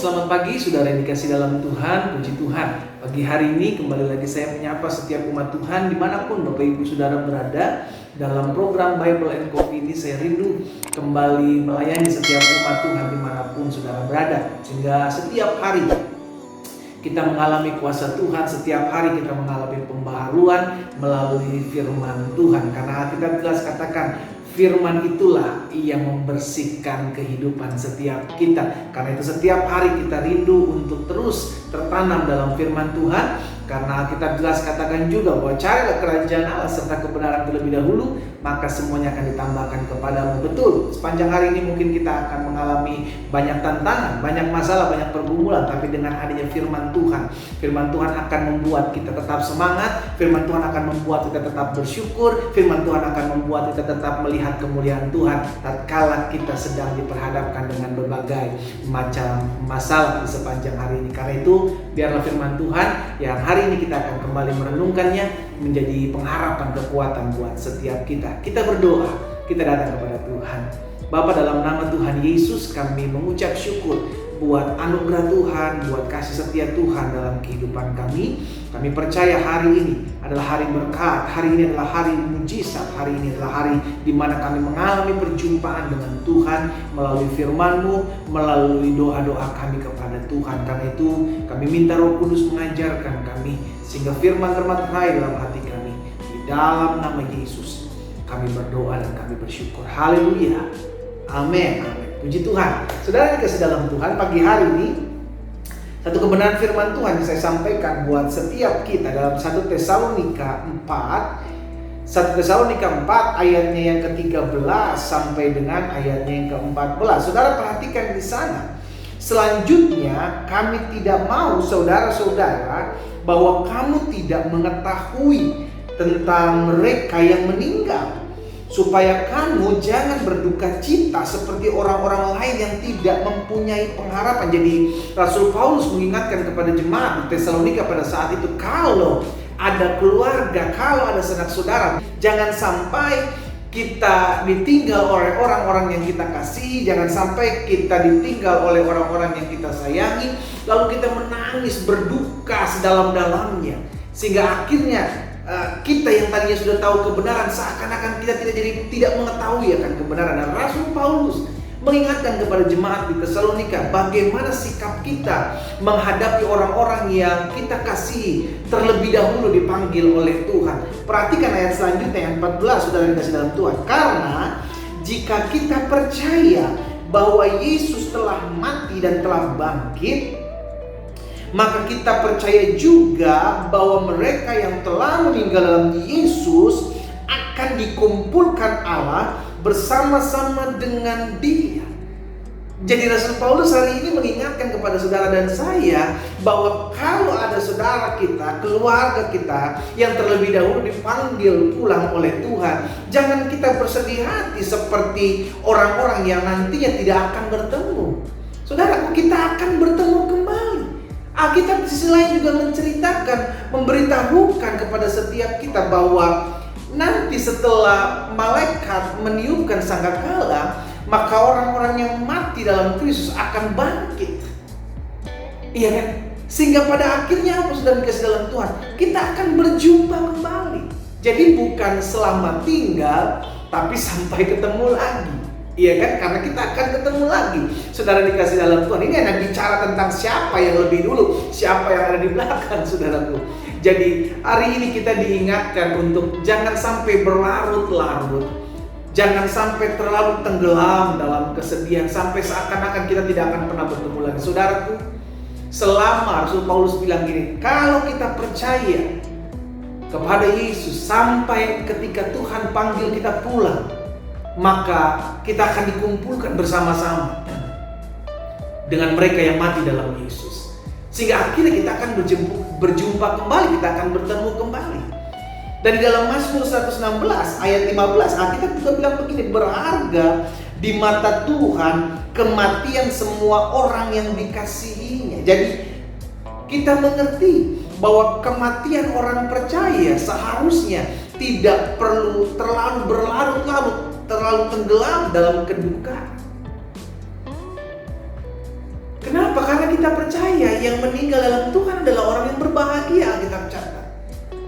selamat pagi saudara yang dikasih dalam Tuhan, puji Tuhan. Pagi hari ini kembali lagi saya menyapa setiap umat Tuhan dimanapun Bapak Ibu Saudara berada. Dalam program Bible and Coffee ini saya rindu kembali melayani setiap umat Tuhan dimanapun saudara berada. Sehingga setiap hari kita mengalami kuasa Tuhan, setiap hari kita mengalami pembaharuan melalui firman Tuhan. Karena kita jelas katakan, firman itulah yang membersihkan kehidupan setiap kita. Karena itu setiap hari kita rindu untuk terus tertanam dalam firman Tuhan. Karena kita jelas katakan juga bahwa carilah kerajaan Allah serta kebenaran terlebih dahulu, maka semuanya akan ditambahkan kepadamu. Betul, sepanjang hari ini mungkin kita akan mengalami banyak tantangan, banyak masalah, banyak pergumulan. Tapi dengan adanya firman Tuhan akan membuat kita tetap semangat. Firman Tuhan akan membuat kita tetap bersyukur. Firman Tuhan akan membuat kita tetap melihat kemuliaan Tuhan tatkala kita sedang diperhadapkan dengan berbagai macam masalah di sepanjang hari ini. Karena itu biarlah firman Tuhan yang hari ini kita akan kembali merenungkannya menjadi pengharapan, kekuatan buat setiap kita. Kita berdoa, kita datang kepada Tuhan. Bapa, dalam nama Tuhan Yesus kami mengucap syukur buat anugerah Tuhan, buat kasih setia Tuhan dalam kehidupan kami. Kami percaya hari ini adalah hari berkat, hari ini adalah hari mujizat, hari ini adalah hari di mana kami mengalami perjumpaan dengan Tuhan melalui firman-Mu, melalui doa-doa kami kepada Tuhan. Karena itu kami minta Roh Kudus mengajarkan kami sehingga firman termaterai dalam hati kami. Di dalam nama Yesus kami berdoa dan kami bersyukur. Haleluya. Amin. Puji Tuhan. Saudara yang dikasih dalam Tuhan, pagi hari ini satu kebenaran firman Tuhan yang saya sampaikan buat setiap kita dalam 1 Tesalonika 4 ayatnya yang ke-13 sampai dengan ayatnya yang ke-14. Saudara perhatikan di sana. Selanjutnya kami tidak mau saudara-saudara bahwa kamu tidak mengetahui tentang mereka yang meninggal, supaya kamu jangan berduka cita seperti orang-orang lain yang tidak mempunyai pengharapan. Jadi Rasul Paulus mengingatkan kepada jemaat di Tesalonika pada saat itu, kalau ada keluarga, kalau ada sanak saudara, jangan sampai kita ditinggal oleh orang-orang yang kita kasihi, jangan sampai kita ditinggal oleh orang-orang yang kita sayangi, lalu kita menangis berduka sedalam-dalamnya, sehingga akhirnya kita yang tadinya sudah tahu kebenaran seakan-akan kita tidak mengetahui akan kebenaran. Dan Rasul Paulus mengingatkan kepada jemaat di Tesalonika bagaimana sikap kita menghadapi orang-orang yang kita kasihi terlebih dahulu dipanggil oleh Tuhan. Perhatikan ayat selanjutnya yang 14, saudara yang dikasih dalam Tuhan. Karena jika kita percaya bahwa Yesus telah mati dan telah bangkit, maka kita percaya juga bahwa mereka yang telah meninggal dalam Yesus akan dikumpulkan Allah bersama-sama dengan Dia. Jadi Rasul Paulus hari ini mengingatkan kepada saudara dan saya bahwa kalau ada saudara kita, keluarga kita yang terlebih dahulu dipanggil pulang oleh Tuhan, jangan kita bersedih hati seperti orang-orang yang nantinya tidak akan bertemu. Saudaraku, kita akan bertemu kembali. Alkitab di sisi lain juga menceritakan, memberitahukan kepada setiap kita bahwa nanti setelah malaikat meniupkan sangkakala, maka orang-orang yang mati dalam Kristus akan bangkit. Iya kan? Sehingga pada akhirnya apa, sudah dikasih dalam Tuhan, kita akan berjumpa kembali. Jadi bukan selamat tinggal, tapi sampai ketemu lagi. Iya kan? Karena kita akan ketemu lagi. Saudara dikasih dalam Tuhan, ini hanya bicara tentang siapa yang lebih dulu, siapa yang ada di belakang, saudaraku. Jadi hari ini kita diingatkan untuk jangan sampai berlarut-larut, jangan sampai terlalu tenggelam dalam kesedihan sampai seakan-akan kita tidak akan pernah bertemu lagi. Saudaraku, selama Rasul Paulus bilang gini, kalau kita percaya kepada Yesus sampai ketika Tuhan panggil kita pulang, maka kita akan dikumpulkan bersama-sama dengan mereka yang mati dalam Yesus. Sehingga akhirnya kita akan berjumpa kembali, kita akan bertemu kembali. Dan di dalam Mazmur 116 ayat 15, Alkitab juga bilang begini, berharga di mata Tuhan kematian semua orang yang dikasihinya. Jadi kita mengerti bahwa kematian orang percaya seharusnya tidak perlu terlalu berlarut-larut, terlalu tenggelam dalam kedukaan. Kenapa? Kenapa? Karena kita percaya yang meninggal dalam Tuhan adalah orang yang berbahagia, Alkitab catat.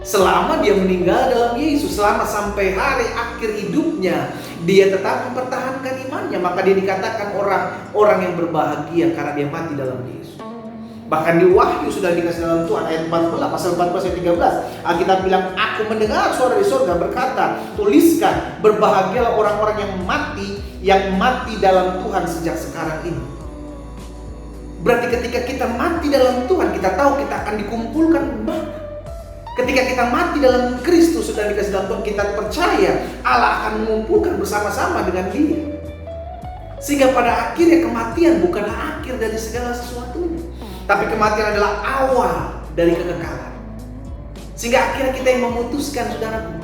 Selama dia meninggal dalam Yesus, selama sampai hari akhir hidupnya, dia tetap mempertahankan imannya. Maka dia dikatakan orang yang berbahagia karena dia mati dalam Yesus. Bahkan di Wahyu sudah dikasih dalam Tuhan ayat 14, pasal 14 ayat 13. Alkitab bilang, aku mendengar suara di surga berkata, tuliskan, berbahagialah orang-orang yang mati dalam Tuhan sejak sekarang ini. Berarti ketika kita mati dalam Tuhan, kita tahu kita akan dikumpulkan kembali. Ketika kita mati dalam Kristus sudah dikasih dalam Tuhan, kita percaya Allah akan mengumpulkan bersama-sama dengan Dia. Sehingga pada akhirnya kematian bukanlah akhir dari segala sesuatunya, tapi kematian adalah awal dari kekekalan. Sehingga akhirnya kita yang memutuskan, saudara.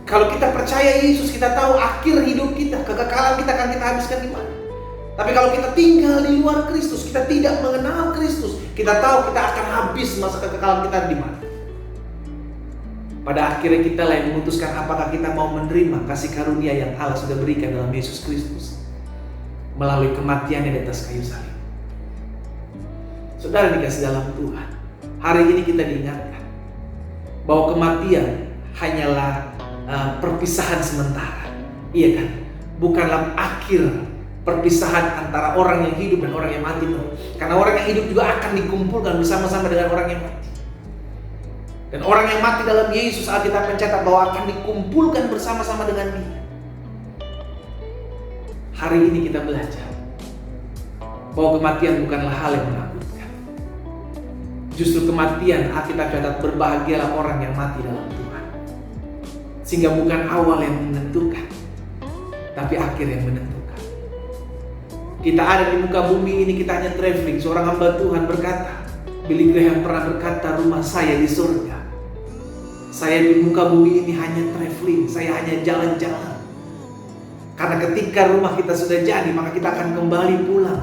Kalau kita percaya Yesus, kita tahu akhir hidup kita, kekekalan kita akan kita habiskan di mana. Tapi kalau kita tinggal di luar Kristus, kita tidak mengenal Kristus, kita tahu kita akan habis masa kekekalan kita di mana. Pada akhirnya kita lah yang memutuskan apakah kita mau menerima kasih karunia yang Allah sudah berikan dalam Yesus Kristus melalui kematiannya di atas kayu salib. Saudara dikasih dalam Tuhan, hari ini kita diingatkan bahwa kematian hanyalah perpisahan sementara. Iya kan? Bukanlah akhir perpisahan antara orang yang hidup dan orang yang mati. Karena orang yang hidup juga akan dikumpulkan bersama-sama dengan orang yang mati. Dan orang yang mati dalam Yesus, Alkitab mencatat bahwa akan dikumpulkan bersama-sama dengan Dia. Hari ini kita belajar bahwa kematian bukanlah hal yang menakutkan. Justru kematian, Alkitab catat, berbahagialah orang yang mati dalam Tuhan. Sehingga bukan awal yang menentukan, tapi akhir yang menentukan. Kita ada di muka bumi ini, kita hanya traveling. Seorang hamba Tuhan berkata, Billy Graham pernah berkata, rumah saya di surga. Saya di muka bumi ini hanya traveling, saya hanya jalan-jalan. Karena ketika rumah kita sudah jadi, maka kita akan kembali pulang.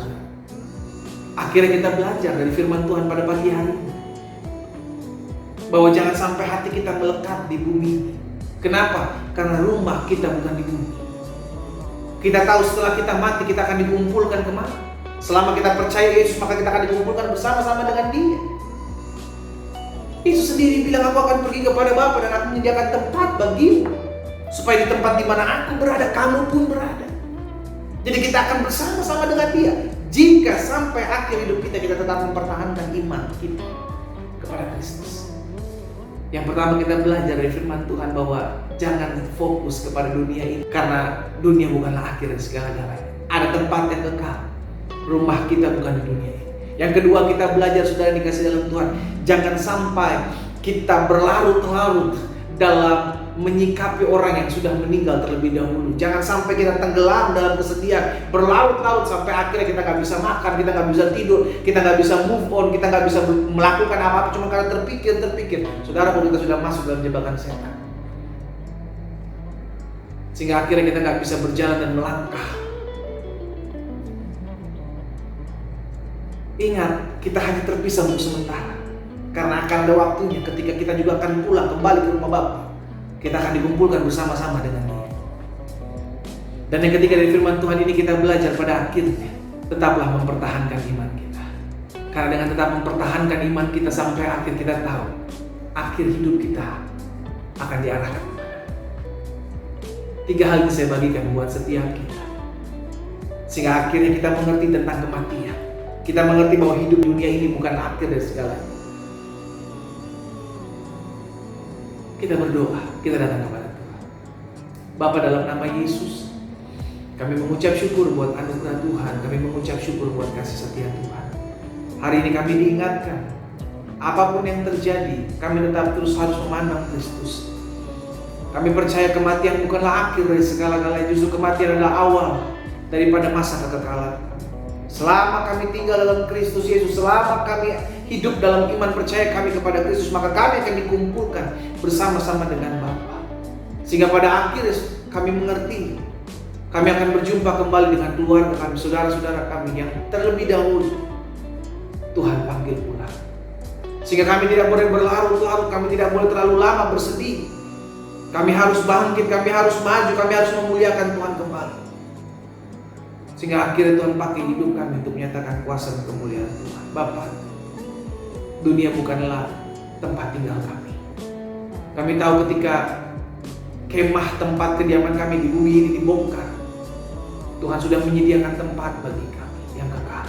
Akhirnya kita belajar dari firman Tuhan pada pagi hari ini, bahwa jangan sampai hati kita melekat di bumi. Kenapa? Karena rumah kita bukan di bumi. Kita tahu setelah kita mati, kita akan dikumpulkan kemana? Selama kita percaya Yesus, maka kita akan dikumpulkan bersama-sama dengan Dia. Yesus sendiri bilang, aku akan pergi kepada Bapa dan aku menyediakan tempat bagimu, supaya di tempat di mana aku berada, kamu pun berada. Jadi kita akan bersama-sama dengan Dia. Jika sampai akhir hidup kita tetap mempertahankan iman kita kepada Kristus. Yang pertama kita belajar dari firman Tuhan bahwa jangan fokus kepada dunia ini, karena dunia bukanlah akhir dari segala-galanya. Ada tempat yang kekal. Rumah kita bukan di dunia ini. Yang kedua kita belajar, saudara dikasih dalam Tuhan, jangan sampai kita berlarut-larut dalam menyikapi orang yang sudah meninggal terlebih dahulu. Jangan sampai kita tenggelam dalam kesedihan, berlarut-larut sampai akhirnya kita nggak bisa makan, kita nggak bisa tidur, kita nggak bisa move on, kita nggak bisa melakukan apa-apa cuma karena terpikir. Saudara, kalau kita sudah masuk dalam jebakan setan, sehingga akhirnya kita nggak bisa berjalan dan melangkah. Ingat, kita hanya terpisah untuk sementara, karena akan ada waktunya ketika kita juga akan pulang kembali ke rumah Bapa. Kita akan dikumpulkan bersama-sama dengan Dia. Dan yang ketiga dari firman Tuhan ini kita belajar pada akhirnya, tetaplah mempertahankan iman kita. Karena dengan tetap mempertahankan iman kita sampai akhir, kita tahu akhir hidup kita akan diarahkan kemana. 3 hal ini saya bagikan buat setiap kita, sehingga akhirnya kita mengerti tentang kematian. Kita mengerti bahwa hidup dunia ini bukan akhir dari segalanya. Kita berdoa, kita datang kepada Tuhan. Bapa, dalam nama Yesus, kami mengucap syukur buat anugerah Tuhan. Kami mengucap syukur buat kasih setia Tuhan. Hari ini kami diingatkan, apapun yang terjadi, kami tetap terus harus memandang Kristus. Kami percaya kematian bukanlah akhir dari segala-galanya. Justru kematian adalah awal daripada masa kekekalan. Selama kami tinggal dalam Kristus Yesus, selama kami hidup dalam iman percaya kami kepada Kristus, maka kami akan dikumpulkan bersama-sama dengan Bapa. Sehingga pada akhirnya kami mengerti, kami akan berjumpa kembali dengan keluarga kami, saudara-saudara kami yang terlebih dahulu Tuhan panggil pulang. Sehingga kami tidak boleh berlarut-larut, kami tidak boleh terlalu lama bersedih. Kami harus bangkit, kami harus maju, kami harus memuliakan Tuhan kembali. Sehingga akhirnya Tuhan pakai hidup kami untuk menyatakan kuasa dan kemuliaan Tuhan. Bapa, dunia bukanlah tempat tinggal kami. Kami tahu ketika kemah tempat kediaman kami di bumi ini dibongkar, Tuhan sudah menyediakan tempat bagi kami yang kekal.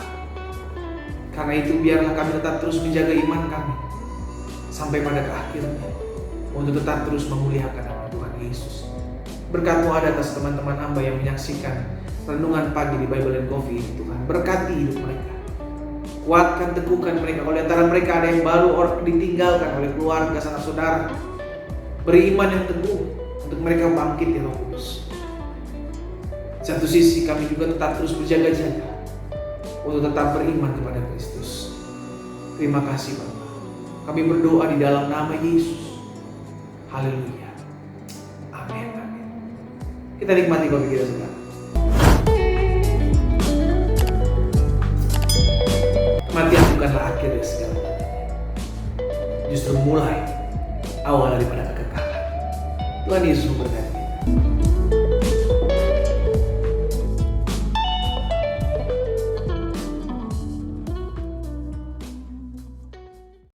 Karena itu biarlah kami tetap terus menjaga iman kami sampai pada akhirnya, untuk tetap terus memuliakan nama Tuhan Yesus. Berkat-Mu ada atas teman-teman hamba yang menyaksikan renungan pagi di Bible and Coffee ini, Tuhan. Berkati hidup mereka. Kuatkan, teguhkan mereka. Kalau di antara mereka ada yang baru ditinggalkan oleh keluarga, sanak saudara, beri iman yang teguh untuk mereka bangkit di Roh Kudus. Satu sisi kami juga tetap terus berjaga-jaga untuk tetap beriman kepada Kristus. Terima kasih Bapa. Kami berdoa di dalam nama Yesus. Haleluya. Amin. Amin. Kita nikmati bagi kita sekarang. Kematian bukanlah akhir dari segalanya. Justru mulai awal daripada kekekalan. Tuhan Yesus memberkati kita.